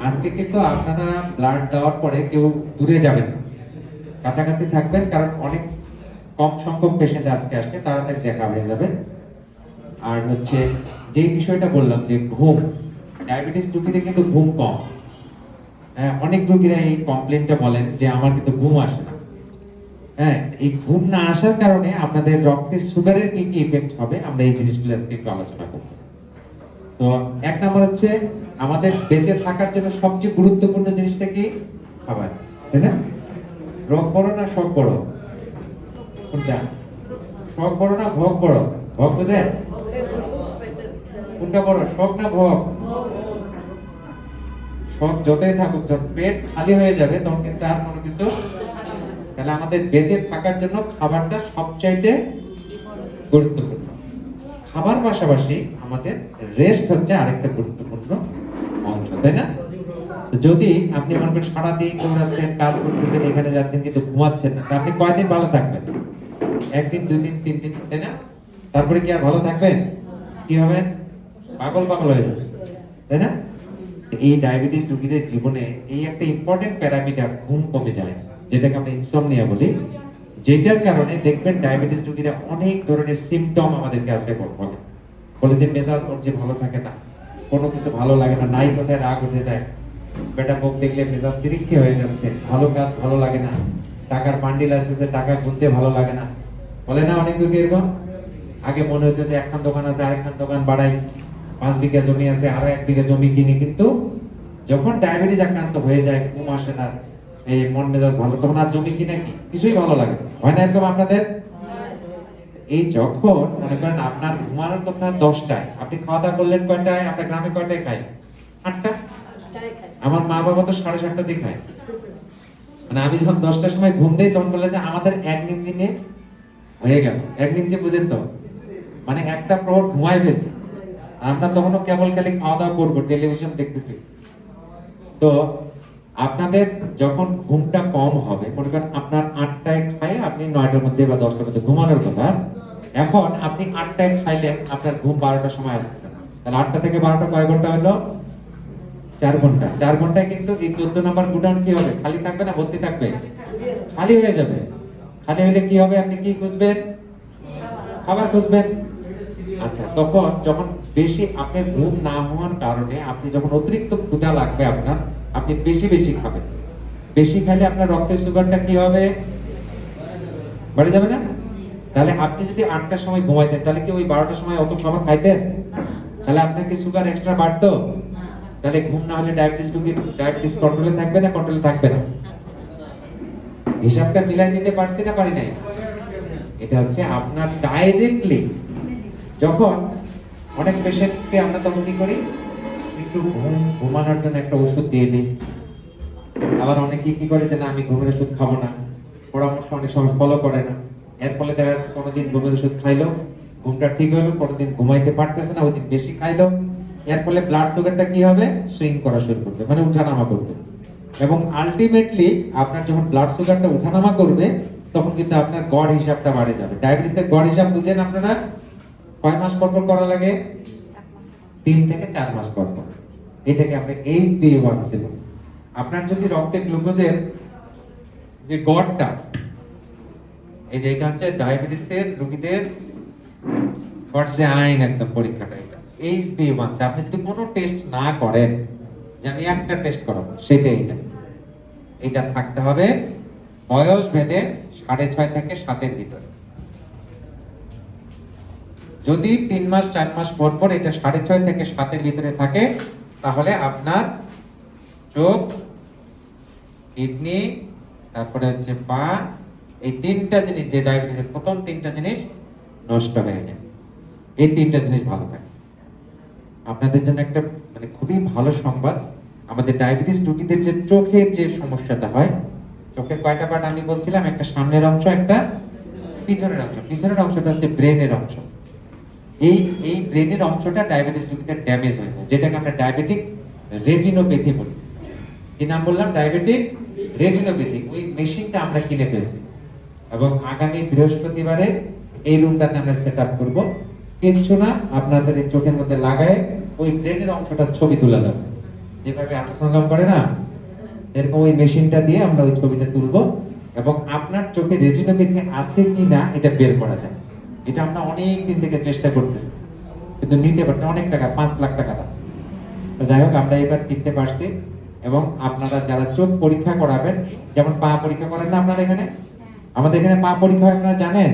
আজকে কিন্তু আপনারা ব্লাড দেওয়ার পরে কেউ দূরে যাবেন না, কাছাকাছি থাকবেন, কারণ অনেক কম সংখ্যক পেশেন্ট আজকে আসছে, তাড়াতাড়ি দেখা হয়ে যাবে। আর হচ্ছে যে বিষয়টা বললাম যে ঘুম, ডায়াবেটিস রোগীদের কিন্তু ঘুম কম। হ্যাঁ, অনেক রোগীরা এই কমপ্লেনটা বলেন যে আমার কিন্তু ঘুম আসে না। হ্যাঁ, এই ঘুম না আসার কারণে আপনাদের রক্তে সুগারের কি কি ইফেক্ট হবে, আমরা এই জিনিসগুলো আজকে একটু আলোচনা করব। তো এক নম্বর হচ্ছে আমাদের বেঁচে থাকার জন্য সবচেয়ে গুরুত্বপূর্ণ জিনিসটা কি? খাবার, তাই না? রোগ বড় না শখ বড়? কোনটা? শখ বড় না ভোগ বড়? ভোগ বুঝেন? কোনটা বড়, শখ না ভোগ? শখ যতই থাকুক, যখন পেট খালি হয়ে যাবে তখন কিন্তু আর কোনো কিছু। তাহলে আমাদের বেঁচে থাকার জন্য খাবারটা সবচাইতে গুরুত্বপূর্ণ। খাবার পাশাপাশি আমাদের রেস্ট হচ্ছে আরেকটা গুরুত্বপূর্ণ অংশ, তাই না? যদি আপনি মনে করেন সারাদিন দৌড়াচ্ছেন, কাজ করতেছেন, এখানে যাচ্ছেন, কিন্তু ঘুমাচ্ছেন না, তা আপনি কয়দিন ভালো থাকবেন? একদিন, দুই দিন, তিন দিন, তাই না? তারপরে কি আর ভালো থাকবেন? কি হবেন? পাগল পাগল হয়ে যাবে, তাই না? এই ডায়াবেটিস রোগীদের জীবনে এই একটা ইম্পর্টেন্ট প্যারামিটার ঘুম কমে যায়, যেটাকে আমরা ইনসমনিয়া বলি। যেটার কারণে দেখবেন ডায়াবেটিস রোগীরা অনেক ধরনের সিমটম আমাদেরকে আসলে বলে যে মেজাজ ওর যে ভালো থাকে না, কোনো কিছু ভালো লাগে না, নাই কোথায় রাগ উঠে যায়, বেটা বক দেখলে মেজাজ তিরিক্ষে হয়ে যাচ্ছে, ভালো কাজ ভালো লাগে না, টাকার বান্ডিল আসতেছে টাকা গুনতে ভালো লাগে না, বলে না অনেক রোগী এরকম। আগে মনে হতো যে একখান দোকান আছে আরেকখান দোকান বাড়াই, 5 বিঘা জমি আছে আরো 1 বিঘা জমি কিনি, কিন্তু যখন ডায়াবেটিস আক্রান্ত হয়ে যায়, ঘুম আসে না, এই মন মেজাজ ভালো, তখন আর জমি কিনে কি কিছুই ভালো লাগে না। হয় না এরকম আপনাদের? এই যখন মনে করেন আপনার ঘুমানোর কথা 10টায়, আপনি খাওয়া দাওয়া করলেন কয়টায়? আমরা গ্রামে কয়টায় খাই? 8টা। আমার মা বাবা তো 7:30টার দিকে খায়। মানে আমি যখন 10টার সময় ঘুম দেই তখন বলে যে আমাদের এক নিচে নিয়ে হয়ে গেল। এক নিচে বুঝেন তো, মানে একটা প্রহর ঘুমায় ফেলছে, আমরা তখনও কেবল খালি খাওয়া দাওয়া করবো, টেলিভিশন দেখতেছি। তো আপনাদের যখন ঘুমটা কম হবে, মনে করেন আপনার 8টায় খায়, আপনি 9টার মধ্যে বা 10টার মধ্যে ঘুমানোর কথা, এখন আপনি 8টায় খাইলেন, আপনার ঘুম 12টার সময় আসতেছে না, তাহলে 8টা থেকে 12টা কয় ঘন্টা হলো? 4 ঘন্টা। 4 ঘন্টায় কিন্তু এই 14 নম্বর গুডাউন কি হবে? খালি থাকবে না ভর্তি থাকবে? খালি হয়ে যাবে। খালি হলে কি হবে? আপনি কি খুঁজবেন? খাবার খুঁজবেন। আচ্ছা, তখন যখন বেশি আপনার ঘুম না হওয়ার কারণে আপনি যখন অতিরিক্ত ক্ষুধা লাগবে আপনার, আপনি বেশি বেশি খাবেন। বেশি খেলে আপনার রক্তের সুগারটা কি হবে? বাড়ে যাবে না? তাহলে আপনি যদি 8টার সময় ঘুমাইতেন, তাহলে কি ওই 12টার সময় অত খাবার খাইতেন? তাহলে আপনার কি সুগার এক্সট্রা বাড়তো? তাহলে ঘুম না হলে ডায়াবেটিস কন্ট্রোলে থাকবে না কন্ট্রোলে থাকবে না? হিসাবটা মিলাই দিতে পারছি না পারি নাই? এটা হচ্ছে আপনার ডাইরেক্টলি, যখন অনেক পেশেন্টকে আমরা তখন কি করি, একটু ঘুমানোর জন্য একটা ওষুধ দিয়ে দিই। আবার অনেকে কি করে যে না আমি ঘুমের ওষুধ খাবো না, পরামর্শ অনেক সময় ফলো করে না। এর ফলে দেখা যাচ্ছে কোনোদিন ঘুমের ওষুধ খাইলো, ঘুমটা ঠিক হলো, কোনোদিন ঘুমাইতে পারতেছে না, ওই দিন বেশি খাইলো। এর ফলে ব্লাড সুগারটা কি হবে? সুইং করা শুরু করবে, মানে উঠানামা করবে। এবং আলটিমেটলি আপনার যখন ব্লাড সুগারটা উঠানামা করবে, তখন কিন্তু আপনার গড় হিসাবটা বাড়ে যাবে। ডায়াবেটিসের গড় হিসাব বুঝেন আপনারা? কয় মাস পর পর করা লাগে? 3 থেকে 4 মাস পর পর। এটাকে আমরা HbA1c বলি। আপনার যদি রক্তে গ্লুকোজের যে গড়টা, এই যে এটা হচ্ছে ডায়াবেটিসের রোগীদের ফরজে আইন একদম পরীক্ষাটা, এটা HbA1c। আপনি যদি কোনো টেস্ট না করেন, যে আমি একটা টেস্ট করাবো, সেটা এটা থাকতে হবে বয়স ভেদে 6.5 থেকে 7-এর ভিতরে। যদি 3 মাস 4 মাস পর পর এটা 6.5 থেকে 7-এর ভিতরে থাকে, তাহলে আপনার চোখ, কিডনি, তারপরে হচ্ছে পা, এই 3টা জিনিস, যে ডায়াবেটিসের প্রথম 3টা জিনিস নষ্ট হয়ে যায়। এই 3টা জিনিস ভালো থাকে। আপনাদের জন্য একটা মানে খুবই ভালো সংবাদ, আমাদের ডায়াবেটিস রোগীদের যে চোখের যে সমস্যাটা হয়, চোখের কয়টা পার্ট আমি বলছিলাম? একটা সামনের অংশ, একটা পিছনের অংশ। পিছনের অংশটা হচ্ছে ব্রেনের অংশ। এই ব্রেনের অংশটা ডায়াবেটিস রোগীদের ড্যামেজ হয়ে যায়, যেটাকে আমরা ডায়াবেটিক রেটিনোপ্যাথি বলি। কি নাম বললাম? Diabetic retinopathy. ওই মেশিনটা আমরা কিনে ফেলছি, এবং আগামী বৃহস্পতিবারে এই রুমটাতে আমরা সেট আপ করবো। কিচ্ছু না, আপনাদের এই চোখের মধ্যে লাগায় ওই ব্রেনের অংশটার ছবি তুলে দেবে। যেভাবে আল্ট্রাসাউন্ড করে না, এরকম ওই মেশিনটা দিয়ে আমরা ওই ছবিটা তুলবো এবং আপনার চোখে রেটিনোপ্যাথি আছে কি না এটা বের করা যায়। এটা আমরা অনেক দিন থেকে চেষ্টা করতেছি, কিন্তু নিতে পারছি অনেক টাকা, 5 লাখ টাকা দাম। তো যাই হোক, আমরা এবার কিনতে পারছি। এবং আপনারা যারা চোখ পরীক্ষা করাবেন, যেমন পা পরীক্ষা করেন না আপনারা এখানে, আমাদের এখানে পা পরীক্ষা হয় আপনারা জানেন,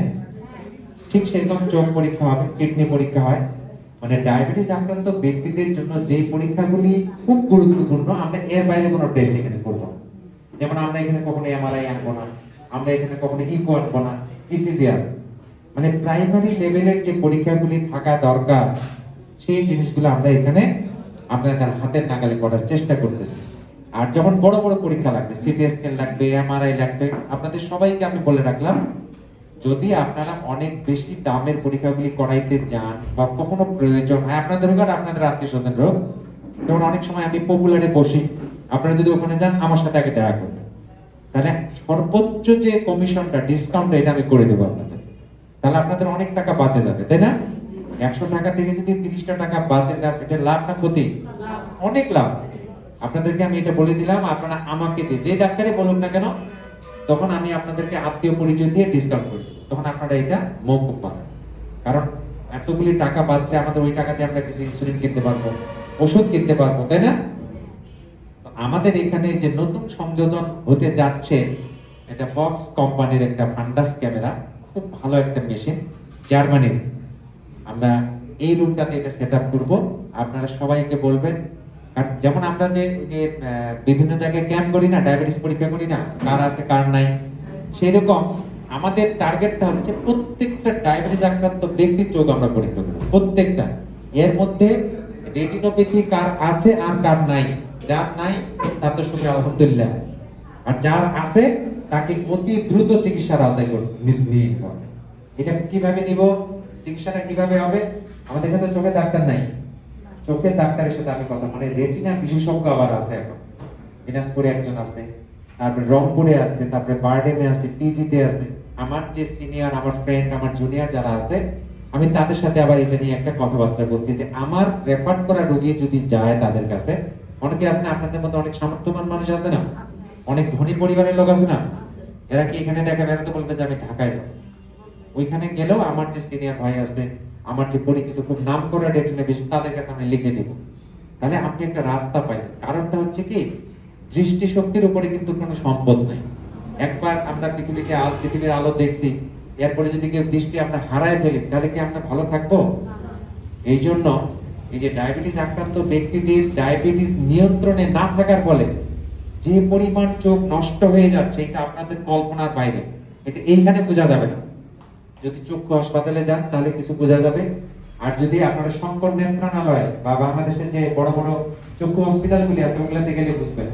ঠিক সেরকম চোখ পরীক্ষা হবে, কিডনি পরীক্ষা হয়। মানে ডায়াবেটিস আক্রান্ত ব্যক্তিদের জন্য যে পরীক্ষাগুলি খুব গুরুত্বপূর্ণ, আমরা এর বাইরে কোনো টেস্ট এখানে করবো না। যেমন আমরা এখানে কখনো এমআরআই আনবো না, আমরা এখানে কখনো ইকো আনবো না, ইসিজি আছে। মানে প্রাইমারি লেভেলের যে পরীক্ষাগুলি থাকা দরকার, সেই জিনিসগুলো আমরা এখানে আপনাদের হাতের নাগালে করার চেষ্টা করতেছি। আর যখন বড় বড় পরীক্ষা লাগবে, সিটি স্ক্যান লাগবে, এমআরআই লাগবে, আপনাদের সবাইকে আমি বলে রাখলাম, যদি আপনারা অনেক বেশি দামের পরীক্ষাগুলি করাইতে যান বা কখনো প্রয়োজন হয়, আপনাদের হোক আর আপনাদের আত্মীয় স্বজন হোক, যেমন অনেক সময় আমি পপুলারে বসি, আপনারা যদি ওখানে যান আমার সাথে আগে দেখা করবেন, তাহলে সর্বোচ্চ যে কমিশনটা, ডিসকাউন্ট, এটা আমি করে দেবো আপনাদের। তাহলে আপনাদের অনেক টাকা বাঁচে যাবে, তাই না? 100 টাকা থেকে যদি 30টা টাকা বাঁচে যাবে, এটা লাভ না ক্ষতি? অনেক লাভ। আপনাদেরকে আমি এটা বলে দিলাম, আপনারা আমাকে দিয়ে যে ডাক্তারে বলুন না কেন, তখন আমি আপনাদেরকে আত্মীয় পরিচয় দিয়ে ডিসকাউন্ট করি, তখন আপনারা এটা মৌকুব পাবেন। কারণ এতগুলি টাকা বাঁচলে আমাদের ওই টাকা দিয়ে আমরা কিছু ইনসুলিন কিনতে পারবো, ওষুধ কিনতে পারবো, তাই না? আমাদের এখানে যে নতুন সংযোজন হতে যাচ্ছে, এটা বক্স কোম্পানির একটা ফান্ডাস ক্যামেরা, খুব ভালো একটা মেশিন, জার্মানির। আমরা এই রুমটাতে এটা সেট আপ করবো, আপনারা সবাইকে বলবেন। আর যেমন আমরা যে বিভিন্ন জায়গায় ক্যাম্প করি না, ডায়াবেটিস পরীক্ষা করি না, কার আছে কার নাই, সেই রকম আমাদের টার্গেটটা হচ্ছে প্রত্যেকটা ডায়াবেটিস আক্রান্ত ব্যক্তির চোখ আমরা পরীক্ষা করব, প্রত্যেকটা। এর মধ্যে রেটিনোপ্যাথি কার আছে আর কার নাই, যার নাই তার তো শুনে আলহামদুলিল্লাহ, আর যার আছে তাকে অতি দ্রুত চিকিৎসার আওতায় নিয়ে নিতে হবে। এটা কিভাবে নিব, চিকিৎসাটা কিভাবে হবে? আমাদের এখানে চোখে ডাক্তার নাই, চোখের ডাক্তারের সাথে আমি কথা, মানে রেটিনা বিশেষজ্ঞ আবার আছে এখন, দিনাজপুরে একজন আছে, তারপরে রংপুরে আছে, তারপরে বারডেমে আছে, পিজিতে আছে। আমার যে সিনিয়র, আমার ফ্রেন্ড, আমার জুনিয়র যারা আছে, আমি তাদের সাথে আবার এটা নিয়ে একটা কথাবার্তা বলছি যে আমার রেফার করা রোগী যদি যায় তাদের কাছে, অনেকে আছে না আপনাদের মধ্যে, অনেক সামর্থ্যবান মানুষ আছে না, অনেক ধনী পরিবারের লোক আছে না, এরা কি এখানে দেখাবে? এরা তো বলবে যে আমি ঢাকায় যাবো। ওইখানে গেলেও আমার যে সিনিয়র ভাই আছে, আমার যে পরিচিত খুব নাম করা রেটিনা বেশি, তাদের কাছে আমি লিখে দিব। তাহলে আপনি একটা রাস্তা পাই। কারণটা হচ্ছে কি, দৃষ্টিশক্তির উপরে কিন্তু কোনো সম্পদ নাই। একবার আমরা পৃথিবীর আলো দেখছি, এরপরে যদি কেউ দৃষ্টি আমরা হারায় ফেলি, তাহলে কি আমরা ভালো থাকবো? এই জন্য এই যে ডায়াবেটিস আক্রান্ত ব্যক্তিদের ডায়াবেটিস নিয়ন্ত্রণে না থাকার ফলে যে পরিমাণ চোখ নষ্ট হয়ে যাচ্ছে, এটা আপনাদের কল্পনার বাইরে। এটা এইখানে বোঝা যাবে না। যদি চক্ষু হাসপাতালে যান তাহলে কিছু বোঝা যাবে। আর যদি আপনারা শঙ্কর নেত্রালয় বা বাংলাদেশের যে বড় বড় চক্ষু হসপিটালগুলি আছে, ওগুলাতে গেলে বুঝবেন।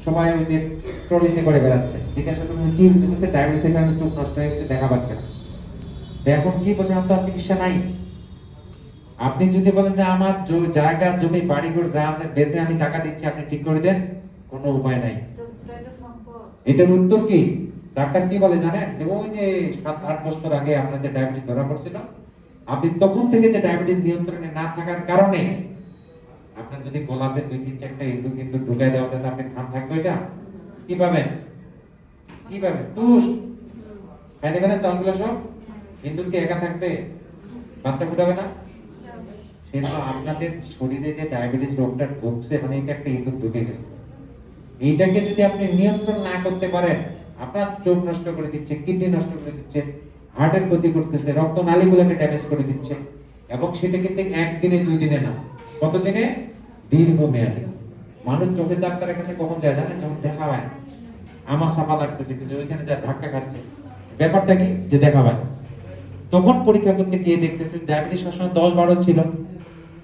সবাই ওই যে ট্রলিতে করে বেড়াচ্ছে, জিজ্ঞাসা করবেন কি হয়েছে, বলছে ডায়াবেটিসের কারণে চোখ নষ্ট হয়ে গেছে, দেখা পাচ্ছে না। এখন কি বলছে, আমার তো চিকিৎসা নাই। আপনি যদি বলেন যে আমার জায়গা জমি বাড়িঘর যা আছে বেচে আমি টাকা দিচ্ছি, আপনি ঠিক করে দেন, কোনো উপায় নাই। এটার উত্তর কি? ডাক্তার কি বলে জানেন? যে ওই যে 7-8 বছর আগে আপনার যে ডায়াবেটিস ধরা পড়ছিল, আপনি তখন থেকে যে ডায়াবেটিস নিয়ন্ত্রণে না থাকার কারণে আপনার যদি গোলাপে 2-3-4টা ইঁদুর কিন্তু ঢুকাই দেওয়া যায়, আপনি খান থাকবে, এটা কি পাবেন? কি পাবেন? তুষ খাই দেবে না চালগুলো সব? ইঁদুর কি একা থাকবে? বাচ্চা ফুটাবে না? সেজন্য আপনাদের শরীরে যে ডায়াবেটিস রোগটা ঢুকছে, মানে এটা একটা ইঁদুর ঢুকে গেছে। এইটাকে যদি আপনি নিয়ন্ত্রণ না করতে পারেন, আপনার চোখ নষ্ট করে দিচ্ছে, কিডনি নষ্ট করে দিচ্ছে, হার্টের ক্ষতি করতেছে, রক্ত নালীগুলোকে ড্যামেজ করে দিচ্ছে। এবং সেটা কিন্তু একদিনে 2 দিনে না, কতদিনে? দীর্ঘমেয়াদী। মানুষ চোখের ডাক্তারের কাছে কখন যায় জানেন? যখন দেখা হয় আমার সাফা লাগতেছে, কিন্তু ওইখানে যা ধাক্কা খাচ্ছে, ব্যাপারটা কি যে দেখা হয়, তখন পরীক্ষা করতে গিয়ে দেখতেছে ডায়াবেটিস সবসময় 10-12 ছিল।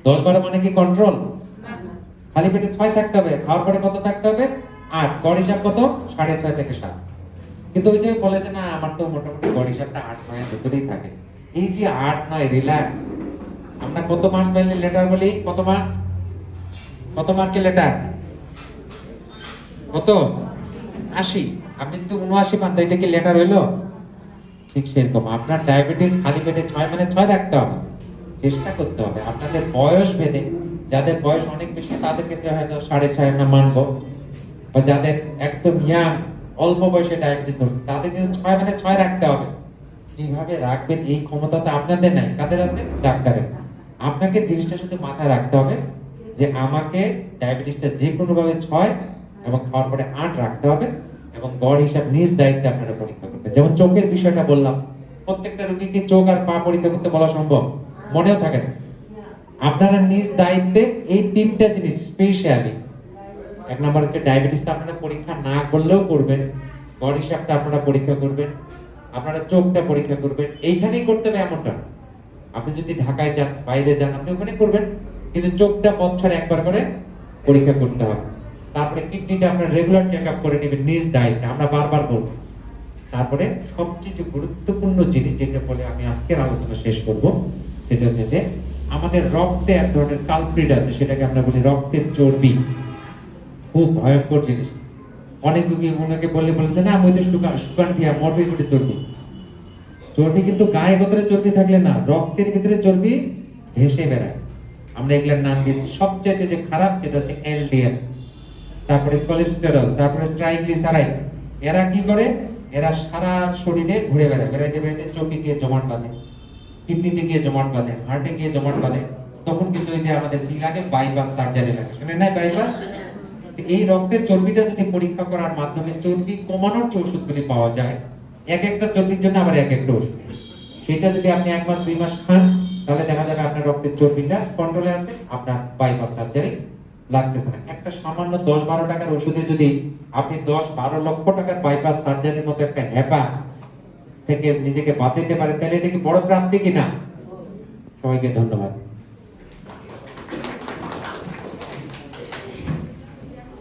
10-12 মানে কি কন্ট্রোল? খালি পেটে 6 থাকতে হবে, খাওয়ার পরে কত থাকতে হবে? 8। গড় হিসাব কত? 6.5 থেকে 7। কিন্তু ওই যে বলে যে না আমার তো মোটামুটি গড় হিসাবটা 8-9 এর ভিতরেই থাকে। এই যে 8-9 রিল্যাক্স। আমরা কত মার্কস পাইলে লেটার বলি? কত মার্কস? কত মার্কের লেটার? কত? 80। আপনি যদি 79 পান, তো এটা কি লেটার হইলো? ঠিক সেরকম আপনার ডায়াবেটিস খালি পেটে 6 মানে 6 রাখতে হবে, চেষ্টা করতে হবে। আপনাদের বয়স ভেদে যাদের বয়স অনেক বেশি তাদের ক্ষেত্রে হয়তো 6.5 আমরা মানবো, বা যাদের একদম ইয়াং অল্প বয়সে ডায়াবেটিস ধরছে তাদের কিন্তু 6 মানে 6 রাখতে হবে। কিভাবে রাখবেন এই ক্ষমতা তো আপনাদের নাই, কাদের আছে? ডাক্তারের। আপনাকে জিনিসটা শুধু মাথায় রাখতে হবে যে আমাকে ডায়াবেটিসটা যে কোনো ভাবে 6 এবং খাওয়ার পরে 8 রাখতে হবে, এবং গড় হিসাব নিজ দায়িত্বে আপনারা পরীক্ষা করবেন। যেমন চোখের বিষয়টা বললাম, প্রত্যেকটা রোগীকে চোখ আর পা পরীক্ষা করতে বলা সম্ভব? মনেও থাকে না। আপনারা নিজ দায়িত্বে এই 3টা জিনিস স্পেশালি, এক নম্বর হচ্ছে ডায়াবেটিসটা আপনারা পরীক্ষা না করলেও করবেন, গড় হিসাবটা আপনারা পরীক্ষা করবেন, আপনারা চোখটা পরীক্ষা করবেন। এইখানেই করতে হবে এমনটা না। আপনি যদি ঢাকায় যান, বাইরে যান, আপনি ওখানে করবেন, কিন্তু চোখটা বছরে একবার করে পরীক্ষা করতে হবে। তারপরে কিডনিটা আপনার রেগুলার চেক আপ করে নেবেন নিজ দায়িত্বে, আমরা বারবার বলবো। তারপরে সবচেয়ে গুরুত্বপূর্ণ জিনিস যেটা বলে আমি আজকের আলোচনা শেষ করব, সেটা হচ্ছে যে আমাদের রক্তে এক ধরনের কালপ্রিট আছে, সেটাকে আমরা বলি রক্তের চর্বি। খুব ভয়ঙ্কর জিনিস। অনেক রোগী ওনাকে বললে যে না আমি তো সুগার দিয়া মরবে করে চর্বি। চর্বি কিন্তু গায়ে ভেতরে চর্বি থাকলে না, রক্তের ভিতরে চর্বি ভেসে বেড়ায়। আমরা এগুলোর নাম দিয়েছি, সবচেয়ে যে খারাপ সেটা হচ্ছে এলডিএল, তারপরে কোলেস্টেরল, তারপরে ট্রাইগ্লিসারাইড। এরা কি করে? এরা সারা শরীরে ঘুরে বেড়ায়, বেড়াইতে বেড়াইতে চোখে গিয়ে জমাট বাঁধে, কিডনিতে গিয়ে জমাট বাঁধে, হার্টে গিয়ে জমাট বাঁধে। তখন কিন্তু এই যে আমাদের কি লাগে? বাইপাস সার্জারি লাগে। শুনে নাই বাইপাস? এই রক্তের চর্বিটা যদি পরীক্ষা করার মাধ্যমে চর্বি কমানোর যে ওষুধগুলি পাওয়া যায়, এক একটা চর্বির জন্য আবার এক একটা ওষুধ, সেটা যদি আপনি 1 মাস 2 মাস খান, তাহলে দেখা যাবে আপনার রক্তের চর্বিটা কন্ট্রোলে আছে, আপনার বাইপাস সার্জারি লাগতেছে না। একটা সামান্য 10-12 টাকার ওষুধে যদি আপনি 10-12 লক্ষ টাকার বাইপাস সার্জারির মতো একটা হ্যাপা থেকে নিজেকে বাঁচাইতে পারেন, তাহলে এটা কি বড় প্রাপ্তি কিনা? সবাইকে ধন্যবাদ।